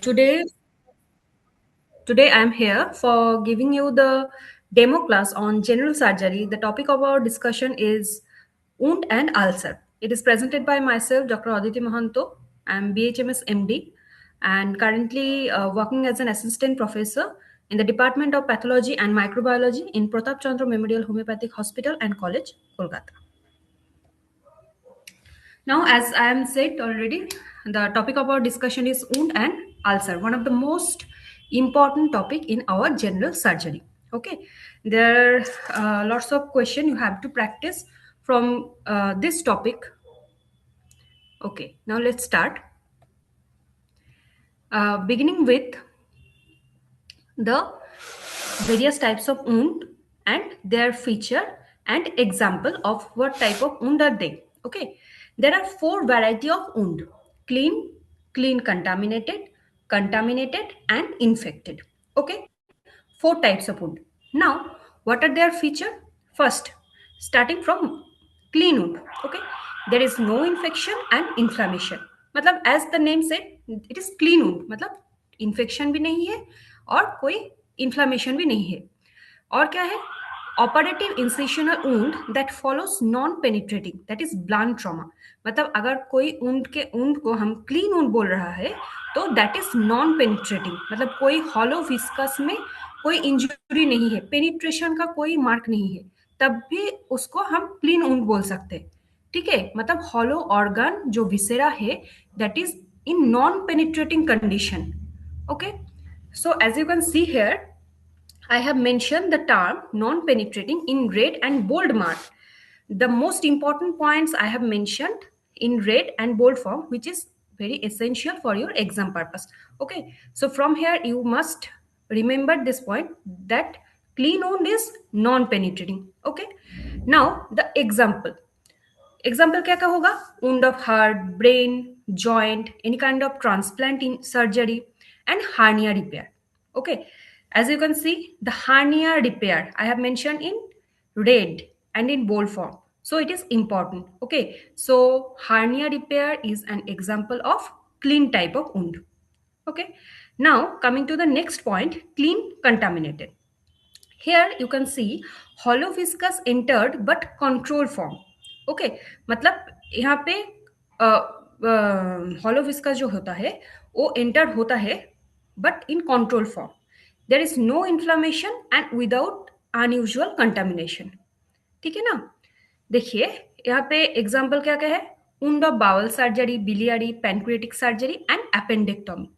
Today, I am here for giving you the demo class on general surgery. The topic of our discussion is wound and ulcer. It is presented by myself, Dr. Aditi Mahanto. I am BHMS MD and currently working as an assistant professor in the Department of Pathology and Microbiology in Pratap Chandra Memorial Homeopathic Hospital and College, Kolkata. Now, as I am said already, the topic of our discussion is wound and ulcer, one of the most important topic in our general surgery. Okay, there are lots of questions you have to practice from this topic. Okay, now let's start. Beginning with the various types of wound and their feature and example of what type of wound are they. Okay, there are four variety of wound: clean, clean contaminated, contaminated and infected. Okay, four types of wound. Now what are their feature? First, starting from clean wound. Okay, there is no infection and inflammation. मतलब as the name said, it is clean wound. मतलब infection भी नहीं है और कोई inflammation भी नहीं है. और क्या है? Operative incisional wound that follows non penetrating, that is blunt trauma. मतलब अगर कोई वुंड को हम क्लीन वुंड बोल रहा है तो दैट इज नॉन पेनिट्रेटिंग, मतलब कोई हॉलो विस्कस में कोई इंजरी नहीं है, पेनिट्रेशन का कोई मार्क नहीं है, तब भी उसको हम क्लीन वुंड बोल सकते हैं. ठीक है, मतलब हॉलो ऑर्गन जो विसेरा है that is in non penetrating condition. Okay, so as you can see here, I have mentioned the term non-penetrating in red and bold mark. The most important points I have mentioned in red and bold form, which is very essential for your exam purpose. Okay, so from here you must remember this point that clean wound is non-penetrating. Okay, now the example. Example क्या क्या होगा? Wound of heart, brain, joint, any kind of transplant in surgery, and hernia repair. Okay, as you can see, the hernia repair I have mentioned in red and in bold form, so it is important. Okay, so hernia repair is an example of clean type of wound. Okay, now coming to the next point, clean contaminated. Here you can see hollow viscous entered but control form. Okay, मतलब यहाँ पे hollow viscous जो होता है वो entered होता है but in control form. There is no inflammation and without unusual contamination. ठीक है ना? देखिए यहाँ पे एग्जाम्पल क्या क्या है? wound of bowel surgery, biliary, pancreatic surgery and appendectomy.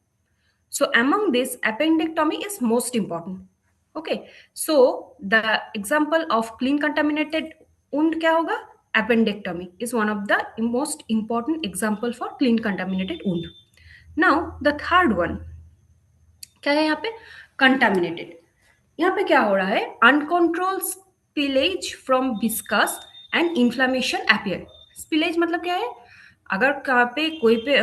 So among this, appendectomy is most important. Okay, so the example of clean contaminated wound क्या होगा? Appendectomy is one of the most important example for clean contaminated wound. Now the third one क्या है यहाँ पे? Contaminated. यहाँ पे क्या हो रहा है? Uncontrolled spillage from viscous and inflammation appear. Spillage मतलब क्या है? अगर कहाँ पे कोई पे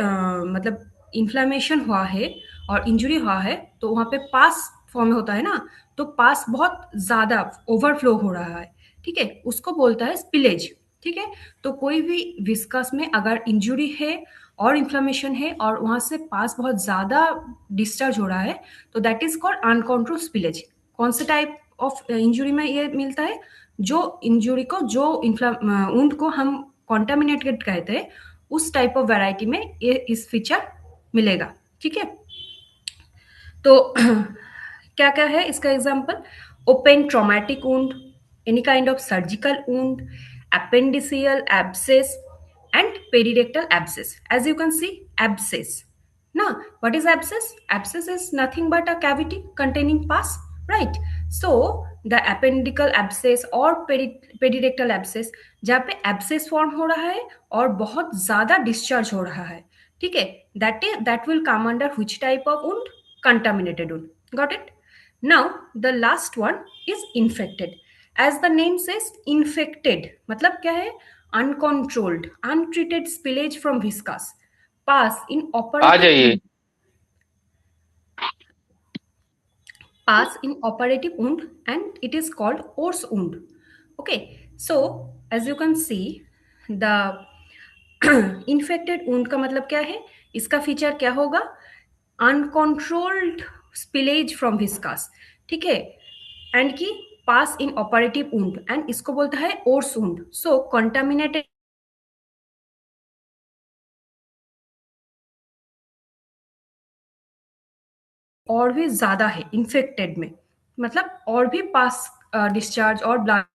मतलब इन्फ्लामेशन हुआ है और इंजुरी हुआ है तो वहाँ पे पास फॉर्म होता है ना, तो पास बहुत ज्यादा ओवरफ्लो हो रहा है. ठीक है, उसको बोलता है स्पिलेज. ठीक है, तो कोई भी विस्कस में अगर इंजुरी है और इन्फ्लामेशन है और वहां से पास बहुत ज्यादा डिस्चार्ज हो रहा है तो that is called uncontrolled spillage. कौन से टाइप ऑफ इंजुरी में ये मिलता है? जो इंजुरी को, जो वुंड को हम कॉन्टामिनेटेड कहते हैं, उस टाइप ऑफ वैरायटी में ये इस फीचर मिलेगा. ठीक है, तो क्या क्या है इसका example? Open traumatic wound, any kind of surgical wound, appendiceal abscess and perirectal abscess. As you can see, abscess. Now, what is abscess? Abscess is nothing but a cavity containing pus, right? So, the appendical abscess or perirectal abscess, जहाँ पे abscess form हो रहा है और बहुत ज़्यादा discharge हो रहा है, ठीक है, that will come under which type of wound? Contaminated wound. Got it? Now, the last one is infected. As the name says, infected मतलब क्या है? Uncontrolled, untreated spillage from viscous pass in uh operative जाइए। wound and it is called Or's wound. Okay, so as you can see, the infected wound का मतलब क्या है? इसका feature क्या होगा? अनकंट्रोल्ड स्पिलेज फ्रॉम विस्कास, ठीक है, एंड की पास इन ऑपरेटिव वुंड, एंड इसको बोलता है ओर्स वुंड। सो कंटामिनेटेड और भी ज्यादा है इन्फेक्टेड में, मतलब और भी पास डिस्चार्ज और ब्लड